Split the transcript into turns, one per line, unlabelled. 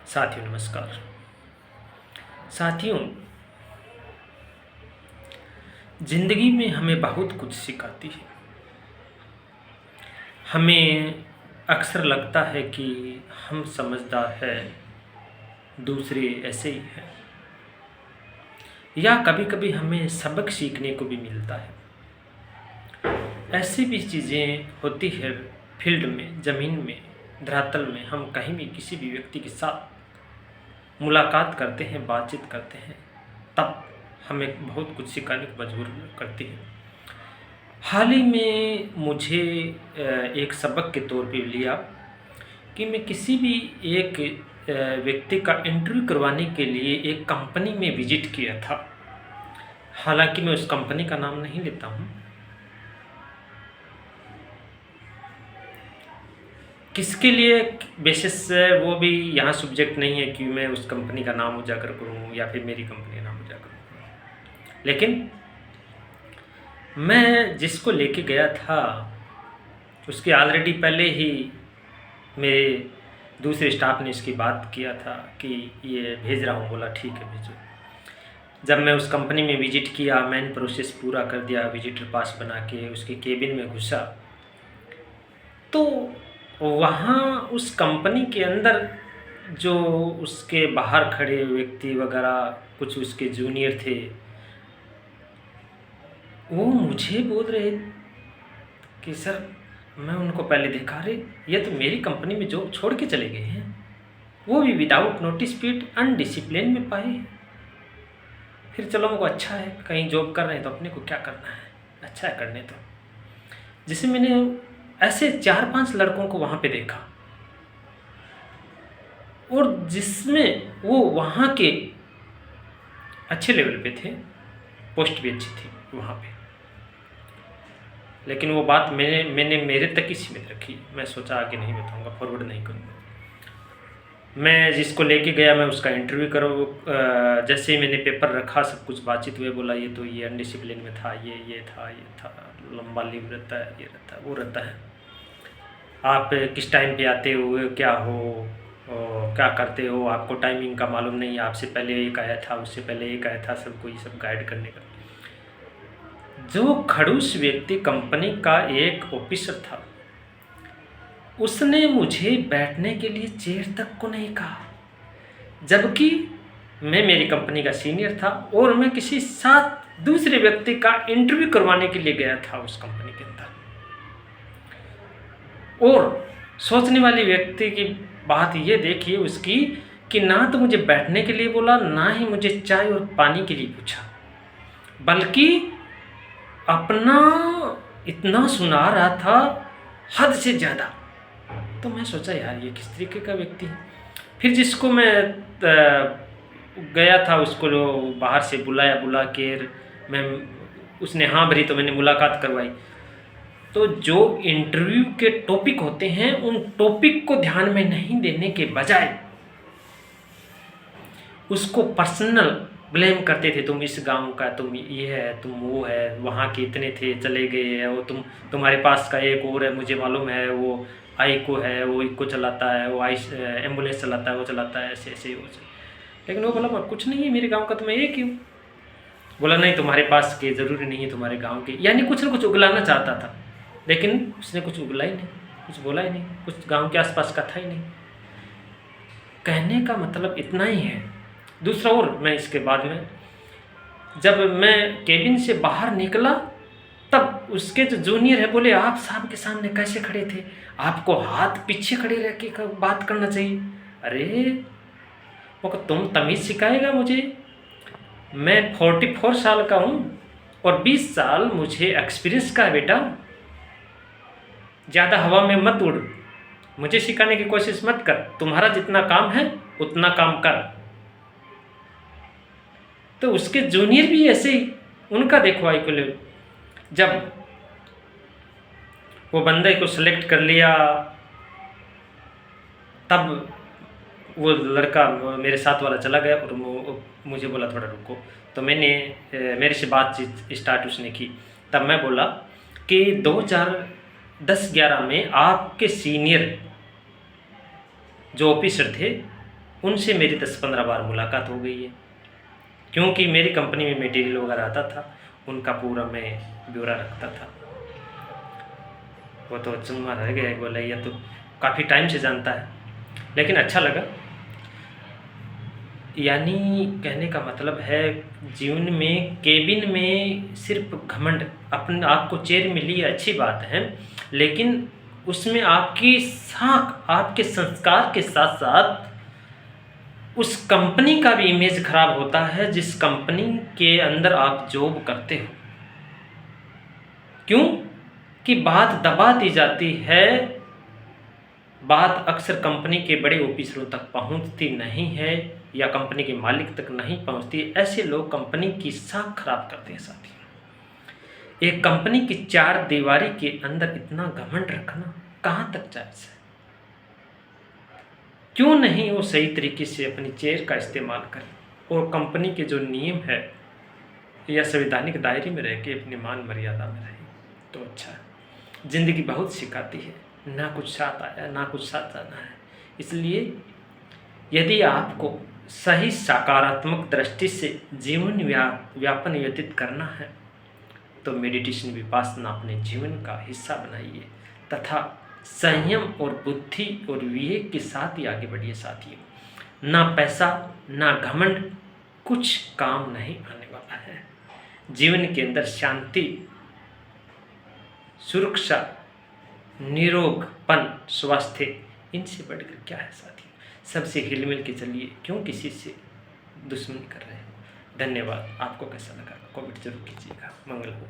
साथियों नमस्कार। साथियों, ज़िंदगी में हमें बहुत कुछ सिखाती है। हमें अक्सर लगता है कि हम समझदार हैं, दूसरे ऐसे ही हैं, या कभी-कभी हमें सबक सीखने को भी मिलता है। ऐसी भी चीज़ें होती है फील्ड में, ज़मीन में, धरातल में। हम कहीं भी किसी भी व्यक्ति के साथ मुलाकात करते हैं, बातचीत करते हैं, तब हमें बहुत कुछ सिखाने को मजबूर करती है। हाल ही में मुझे एक सबक के तौर पे लिया कि मैं किसी भी एक व्यक्ति का इंटरव्यू करवाने के लिए एक कंपनी में विज़िट किया था। हालाँकि मैं उस कंपनी का नाम नहीं लेता हूँ। किसके लिए बेसिस वो भी यहाँ सब्जेक्ट नहीं है कि मैं उस कंपनी का नाम उजागर करूँ या फिर मेरी कंपनी का नाम उजागर करूँ। लेकिन मैं जिसको लेके गया था, उसके ऑलरेडी पहले ही मेरे दूसरे स्टाफ ने इसकी बात किया था कि ये भेज रहा हूँ। बोला ठीक है भेजो। जब मैं उस कंपनी में विज़िट किया, मैंने प्रोसेस पूरा कर दिया, विजिटर पास बना के उसके केबिन में घुसा, तो वहाँ उस कंपनी के अंदर जो उसके बाहर खड़े व्यक्ति वगैरह कुछ उसके जूनियर थे, वो मुझे बोल रहे कि सर, मैं उनको पहले देखा, अरे ये तो मेरी कंपनी में जॉब छोड़ के चले गए हैं, वो भी विदाउट नोटिस पीरियड, अनडिसिप्लिन में पाए। फिर चलो मुझको अच्छा है, कहीं जॉब कर रहे हैं तो अपने को क्या करना है, अच्छा है करने तो। जैसे मैंने ऐसे 4-5 लड़कों को वहाँ पे देखा, और जिसमें वो वहाँ के अच्छे लेवल पे थे, पोस्ट भी अच्छी थी वहाँ पे, लेकिन वो बात मैंने मेरे तक ही सीमित रखी। मैं सोचा आगे नहीं बताऊँगा, फॉरवर्ड नहीं करूँगा। मैं जिसको लेके गया, मैं उसका इंटरव्यू करो, जैसे ही मैंने पेपर रखा, सब कुछ बातचीत हुए, बोला ये तो ये अनडिसिप्लिन में था, ये था, लंबा लीव रहता है, ये रहता है, वो रहता है, आप किस टाइम पे आते हो, क्या हो, क्या करते हो, आपको टाइमिंग का मालूम नहीं, आपसे पहले एक आया था, उससे पहले एक आया था, सबको ये सब गाइड करने का। जो खड़ूस व्यक्ति कंपनी का एक ऑफिसर था, उसने मुझे बैठने के लिए चेयर तक को नहीं कहा, जबकि मैं मेरी कंपनी का सीनियर था और मैं किसी साथ दूसरे व्यक्ति का इंटरव्यू करवाने के लिए गया था उस कंपनी के अंदर। और सोचने वाली व्यक्ति की बात ये देखिए उसकी, कि ना तो मुझे बैठने के लिए बोला, ना ही मुझे चाय और पानी के लिए पूछा, बल्कि अपना इतना सुना रहा था हद से ज़्यादा। तो मैं सोचा यार ये किस तरीके का व्यक्ति है। फिर जिसको मैं गया था, उसको बाहर से बुला के मैं, उसने हाँ भरी तो मैंने मुलाकात करवाई। तो जो इंटरव्यू के टॉपिक होते हैं, उन टॉपिक को ध्यान में नहीं देने के बजाय उसको पर्सनल ब्लेम करते थे। तुम इस गांव का, तुम ये है, तुम वो है, वहाँ के इतने थे चले गए हैं, वो तुम्हारे पास का एक और है, मुझे मालूम है, वो आईको है, वो इको चलाता है, वो एम्बुलेंस चलाता है, वो चलाता है, ऐसे ऐसे वो। लेकिन वो बोला कुछ नहीं है, मेरे गाँव का तो मैं एक ही हूँ। बोला नहीं, तुम्हारे पास के ज़रूरी नहीं है तुम्हारे गाँव के, यानी कुछ ना कुछ उगलाना चाहता था, लेकिन उसने कुछ उगला ही नहीं, कुछ बोला ही नहीं, कुछ गाँव के आसपास का था ही नहीं। कहने का मतलब इतना ही है। दूसरा, और मैं इसके बाद में जब मैं केबिन से बाहर निकला, तब उसके जो जूनियर है बोले, आप साहब के सामने कैसे खड़े थे, आपको हाथ पीछे खड़े रह के बात करना चाहिए। अरे वो तुम तमीज़ सिखाएगा मुझे, मैं 44 साल का हूँ और 20 साल मुझे एक्सपीरियंस का है बेटा, ज़्यादा हवा में मत उड़, मुझे सिखाने की कोशिश मत कर, तुम्हारा जितना काम है उतना काम कर। तो उसके जूनियर भी ऐसे ही, उनका देखो आई को ले, जब वो बंदे को सेलेक्ट कर लिया, तब वो लड़का मेरे साथ वाला चला गया और मुझे बोला थोड़ा रुको। तो मैंने मेरे से बातचीत स्टार्ट उसने की। तब मैं बोला कि 2010-11 में आपके सीनियर जो ऑफिसर थे, उनसे मेरी 10-15 बार मुलाकात हो गई है, क्योंकि मेरी कंपनी में मटेरियल वगैरह आता था, उनका पूरा मैं ब्यौरा रखता था। वो तो चुम्मा रह गया, बोला ये तो काफ़ी टाइम से जानता है, लेकिन अच्छा लगा। यानी कहने का मतलब है, जीवन में केबिन में सिर्फ घमंड, अपने आप को चेयर मिली अच्छी बात है, लेकिन उसमें आपकी साख, आपके संस्कार के साथ साथ उस कंपनी का भी इमेज खराब होता है जिस कंपनी के अंदर आप जॉब करते हो। क्यों कि बात दबा दी जाती है, बात अक्सर कंपनी के बड़े ऑफिसरों तक पहुंचती नहीं है या कंपनी के मालिक तक नहीं पहुंचती। ऐसे लोग कंपनी की साख खराब करते हैं साथियों। एक कंपनी की चार दीवारी के अंदर इतना घमंड रखना कहाँ तक जायज़ है? क्यों नहीं वो सही तरीके से अपनी चेयर का इस्तेमाल करें और कंपनी के जो नियम है या संवैधानिक दायरे में रह के अपनी मान मर्यादा में रहे तो अच्छा है। ज़िंदगी बहुत सिखाती है, ना कुछ साथ आया ना कुछ साथ जाना है। इसलिए यदि आपको सही सकारात्मक दृष्टि से जीवन व्यापन व्यतीत करना है तो मेडिटेशन विपासना अपने जीवन का हिस्सा बनाइए तथा संयम और बुद्धि और विवेक के साथ ही आगे बढ़िए साथियों। ना पैसा ना घमंड कुछ काम नहीं आने वाला है। जीवन के अंदर शांति, सुरक्षा, निरोगपन, स्वास्थ्य, इनसे बढ़कर क्या है साथियों? सबसे हिल मिल के चलिए, क्यों किसी से दुश्मनी कर रहे हो। धन्यवाद। आपको कैसा लगा कमेंट जरूर कीजिएगा। मंगल हो।